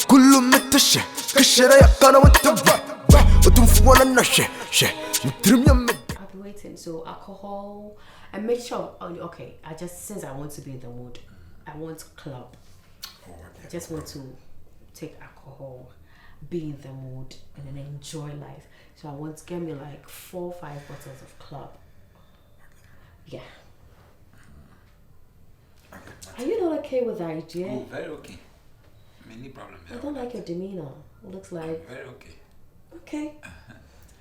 كله متشة كشرة يا كنا وتبع وتنفونا النشة نترم يمد. I'll be waiting. So alcohol, I make sure. Okay, since I want to be in the mood, I want club. I just want to take alcohol, be in the mood, and then enjoy life. So I want to get me like 4 or 5 bottles of club. Yeah. Are you not okay with the idea? Oh, very okay. Many problem. I don't like your demeanor. It looks like very okay. Okay.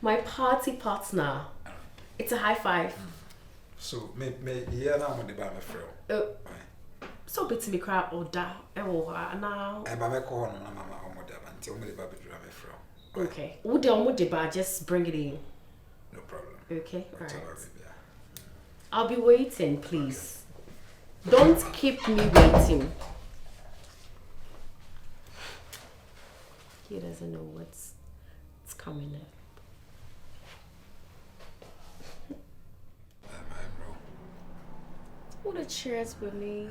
My party partner. It's a high five. So me here now on the bar my friend. So bit to be crap or da now. I ba me call no mama omo da ba nti omo the bar be my friend. Okay. Would the bar just bring it in? No problem. Okay. All right. I'll be waiting, please. Don't keep me waiting. He doesn't know what's coming up. Wanna cheers with me?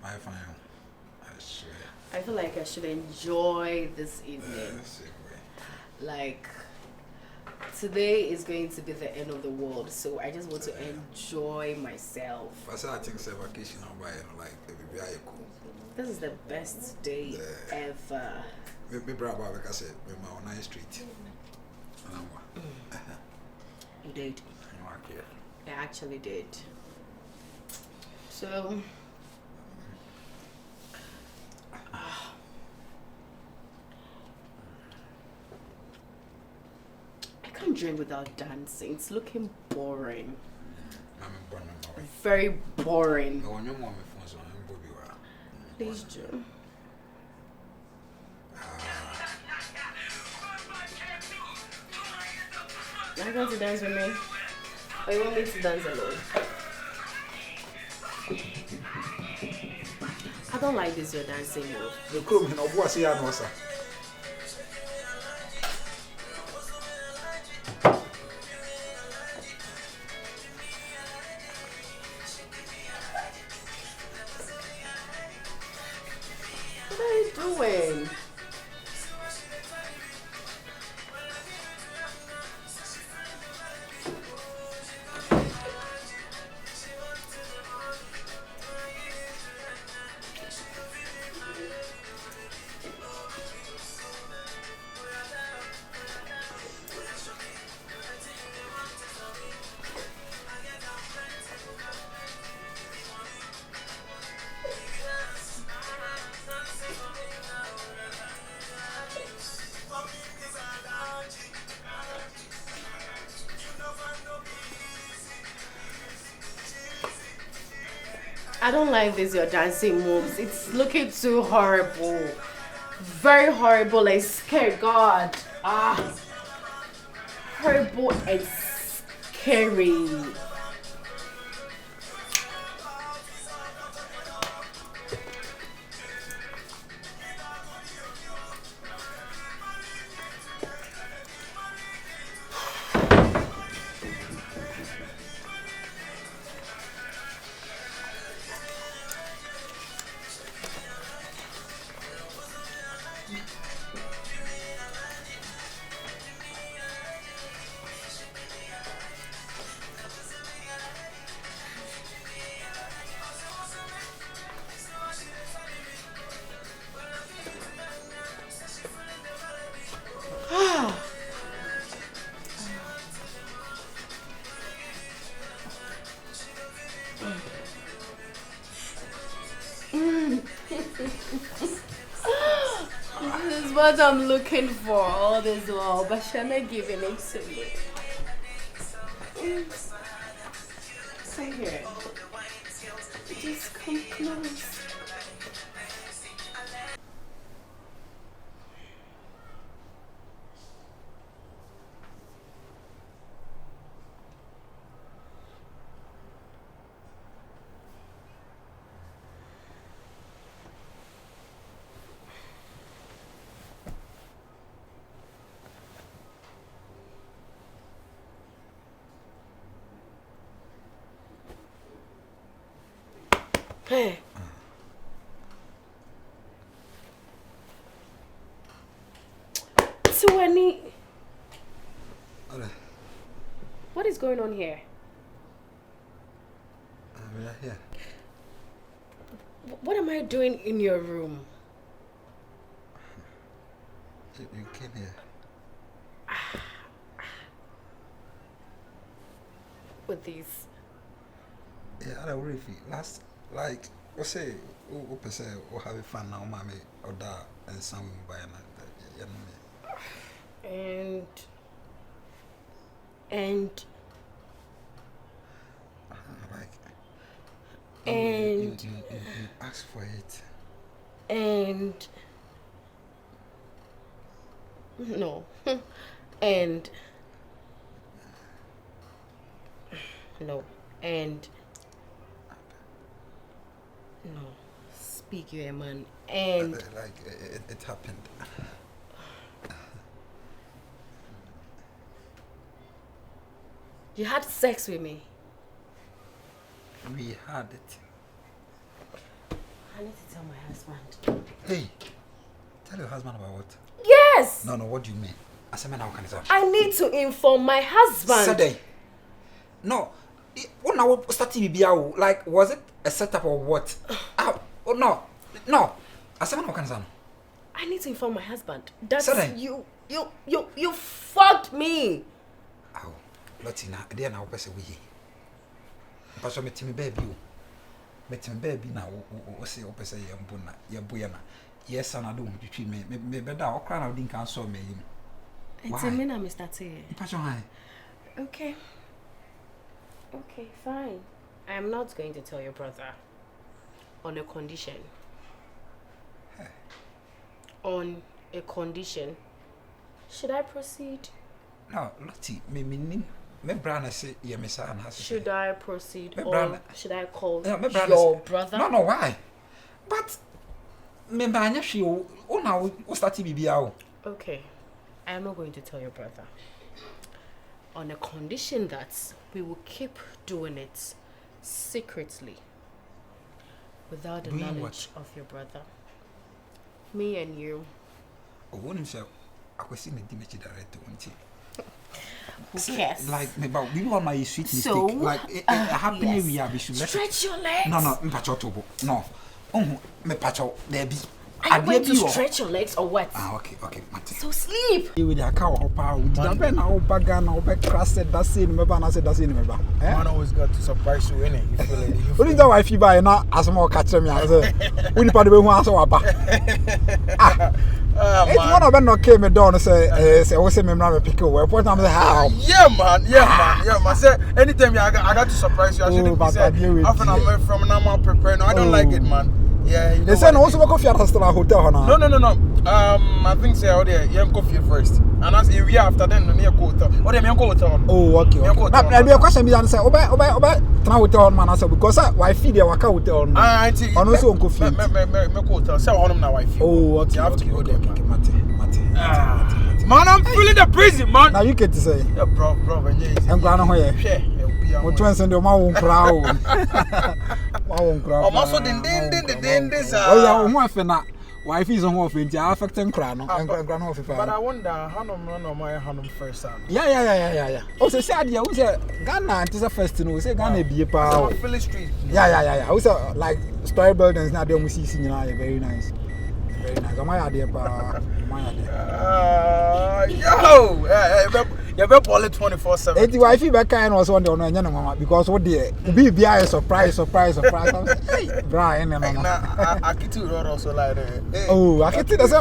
I find I swear. I feel like I should enjoy this evening. Like today is going to be the end of the world, so I just want to enjoy myself. I think it's a vacation like very cool. This is the best day ever. Me bravo like I said, me on 9th Street. You did. I actually did. So I can't drink without dancing. It's looking boring. Very boring. Please do. Are you going to dance with me? Or you want me to dance alone? I don't like this, your dancing move. The crew, you know, what's here, no, sir. What are you doing? I don't like this, your dancing moves. It's looking too horrible. Very horrible and scary. God. Horrible and scary. This is what I'm looking for all this while, but Shana giving it to me. Come here. Just come close. Hey. So any. What is going on here? We are here. What am I doing in your room? You came here. With these. Yeah, I don't really feel last like what's say who say or have fun now, mommy or that and some by And like and you ask for it. And no. And no. And no. Speak, you a man. And like it happened. you had sex with me. We had it. I need to tell my husband. Hey, tell your husband about what? Yes. No, what do you mean? I said, man, how can I say? I need to inform my husband. Saturday. No. When I started BBA, like, was it a setup or what? Oh, no. I said, man, how can I say? I need to inform my husband. That's Saturday. You fucked me. Oh, Latina, then I'll pass away. But I'm a baby. Met him baby now, or say, Opesa, Yabuna. Yes, and I don't treat me. Maybe that crown I didn't cancel me. It's a minute, Mr. T. Okay. Okay, fine. I am not going to tell your brother. On a condition. Hey. On a condition. Should I proceed? No, Lottie, me brother say yeah, Miss Anne has. Should I proceed or should I call your brother? No, why? But me brother she now start BBA. Okay. I am not going to tell your brother. On a condition that we will keep doing it secretly. Without the knowledge of your brother. Me and you. Oh, when himself, I was seeing the damage director, won't you? Who cares? Like, but we want my sweet mistake. So, like, it happening, we should stretch your legs. No, mpacho. No. Me pacho, there be. Are you going to stretch your legs or what? Okay, Mate. So sleep. You with your cow hopper, with the pen, our bagan, our back crusted, that's in me, and I said, that's in me. Man always got to surprise you, innit? You feel it? What is that wife you buy now? As more catch me, I say, when you put the way one so apa. It's one of them not came down and say, what's the name of pickle? What time is how? Yeah, man. Say, anytime I got to surprise you, I shouldn't be saying, often I'm from now prepared. No, I don't like it, man. Yeah, you know. They said also go for hostel hotel, no. I think say out there, you coffee first, and as a year after then, near hotel. Or them young hotel. Oh, okay. But there be a question me answer. Oba, try hotel man answer because wife there waka hotel. Ah, auntie. And also on coffee. Me hotel. Say on na wife. Oh, okay. You have to go there, Mate. Man, I'm feeling the prison, man. Now you get to say. Yeah, bro, I'm going to hear. Share. What you send your mom crowd? Oh, maso din. Oh yeah, wife na. Wife is on off into affecting crown. But I wonder how no my hand first time. Yeah. Oh, so sad ya, we say Ghana it is a first no, say Ghana be a power. Philly Street. Yeah. Also like story buildings now they see very nice. Very nice. My idea pa. Yo, you be ball 24/7. Eti wife back kind was one on anya mama because what there be a surprise. Hey, Brian and mama. Akiti road also like that. Oh, Akiti that's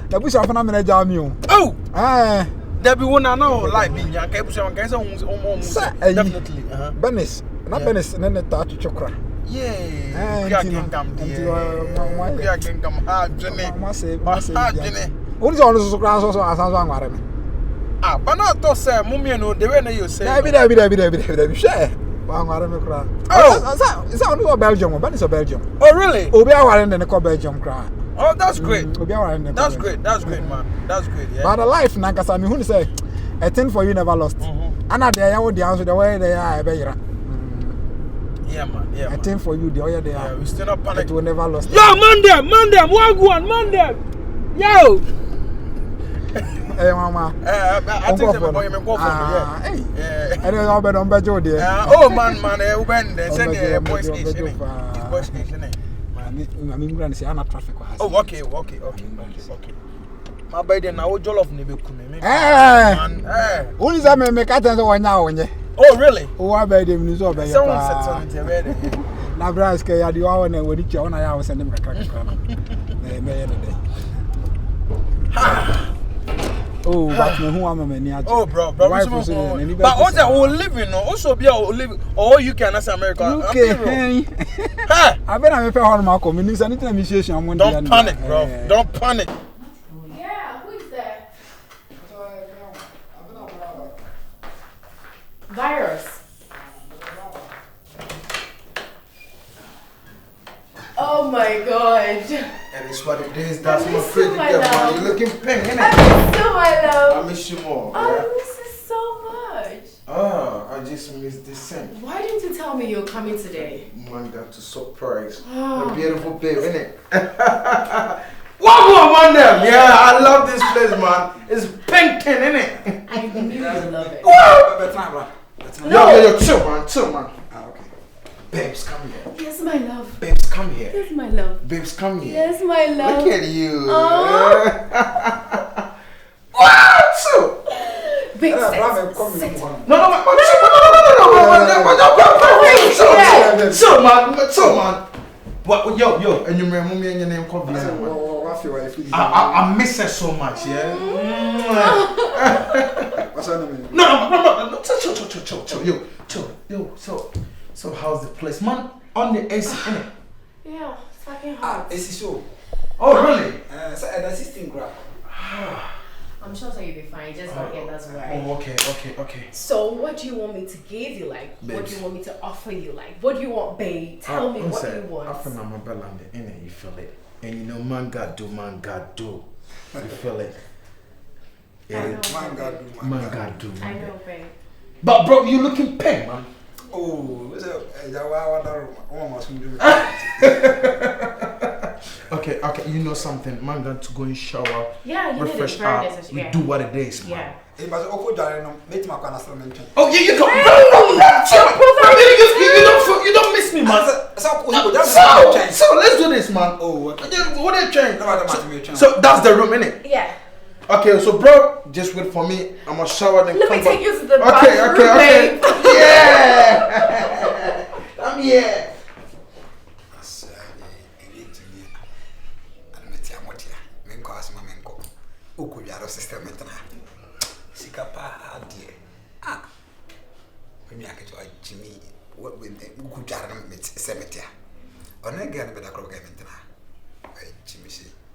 the bush of na me jam you. Oh. There be one now like me. Ya kai bush one guys definitely. Benis. Not Benis and then the touch chokra. Yeah. We are kingdom. We are kingdom. What is all this grass also as one. But not to say, Mummy, no, the way you say. Be share. Oh, is that only Belgium? But it's a Belgium. Oh, really? Obi are in the Belgium cry. Oh, that's great. That's great, man. That's great, yeah. But the life, Nankasa, me who say, a thing for you never lost. And at the answer the way they are, Yeah, man. Yeah, I man. think for you, the other day, Yeah, we still not panic. it will never lost. Yo, man them, man them. Yo. Hey, mama. I think them boy me go for me. Hey. Yeah. I don't know about on Bejo there. Oh man, when they send the boys station. Boys station. I mean, grand say I'm not traffic. Oh, okay. My baby now jollof ni be kume. Eh. Only that me cat and one now on ye. Oh, really? Oh, I bet him so by Someone said something ready. Na braska ya di wa na we di on ya send him crack. Me Oh, but me who am many at. Oh, bro. But also we living also be living or you can as America. Okay. Ha! I bet I'm a hard mark community anything initiation I'm Don't panic, bro. Don't panic. Yeah, who is there? Virus. Oh my god. And it's what it is. That's I my miss pretty you, my girl. love. You're looking pink, innit? I miss you, my love. I miss you more. I miss you so much. Oh, I just miss the same. Why didn't you tell me you're coming today? Man, that's a surprise. Oh. A beautiful babe, innit? One more, man, them. Yeah, I love this place, man. It's pink, innit? I knew you love it. Yo, chill, man. Ah, okay. Babes, come here. Yes, my love. Babes, come here. Yes, my love. Babes, come here. Yes, my love. Look at you. Oh. What? Big No, man. What? Yo, and you remember me and your name called I miss her so much, yeah. What's her name? No. Chill. Yo, so how's the place, man? On the AC, innit? Yeah, it's fucking hot. AC show. Oh, really? So an assistant grab. I'm sure you'll be fine. Just got here, that's right. Oh, okay. So, what do you want me to give you, like? What do you want me to offer you, like? What do you want, babe? Tell me what you want. I feel I'm a bell on the inner, you feel it. And you know, man, God do. You feel it. I know, Man, God do. I know, babe. But, bro, you looking pink, man. Oh, Okay, you know something. Man got to go in shower. Yeah, you refresh did it very up. necessary. We Yeah. do what it is, man. Yeah. It was make my can Oh, yeah, you come. You don't miss me, man. So let's do this, man. Oh, okay. What are you trying? So, So that's the room, innit? Yeah. Okay, so bro, just wait for me. I'm gonna shower then Let come me back. take you to the bathroom, Okay. babe. Yeah. I'm here.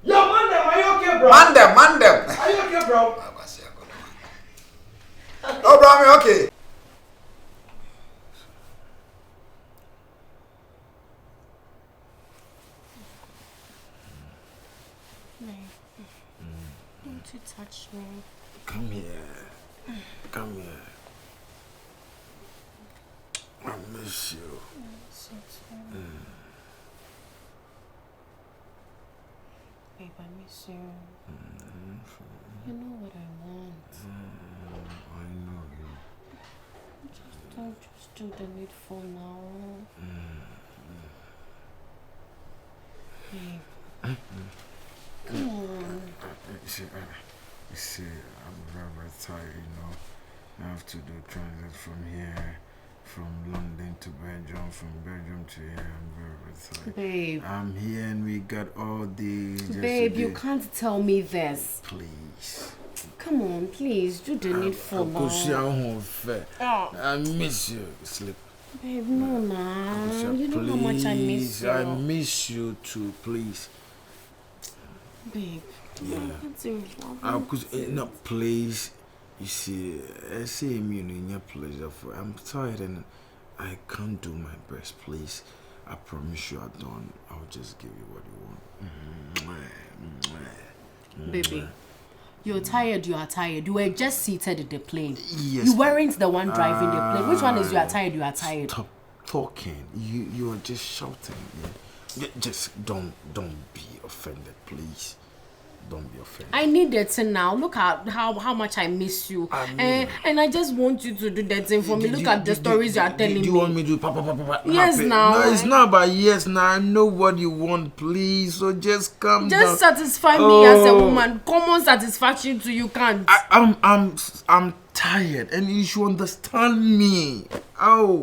Yo, Mandem, are you okay, bro? Mandem. Are you okay, bro? Oh, bro, I'm okay. Don't you touch me. Come here. I miss you. Babe, I miss you. You know what I want. I know you. Don't just do the needful now. Babe. Come on. You see, I'm very tired, you know. I have to do transit from here, from London to Belgium, from Belgium to here. I'm very tired. Babe. I'm here and we got all these. Babe, you can't tell me this. Please. Come on, please. Do the needful now. I miss you. Sleep. Babe, no, nah. You know how much I miss you. I miss you too, please. Babe. Yeah. No, please. You see, I say in your pleasure for. I'm tired and I can't do my best, please. I promise you I don't. I'll just give you what you want. Baby, you're tired, you are tired. You were just seated in the plane. Yes. You weren't the one driving the plane. Which one is you are tired, you are tired? talking, you are just shouting. Yeah? Just don't be offended, please. Don't be offended. I need that thing now. Look at how much I miss you. And I just want you to do that thing for me. Look at the stories you are telling me. Do you want me to do papa? Yes, now. No, it's not about yes now. I know what you want, please. So just calm down. Just satisfy me as a woman. Common satisfaction to you can't. I'm tired, and you should understand me. Oh.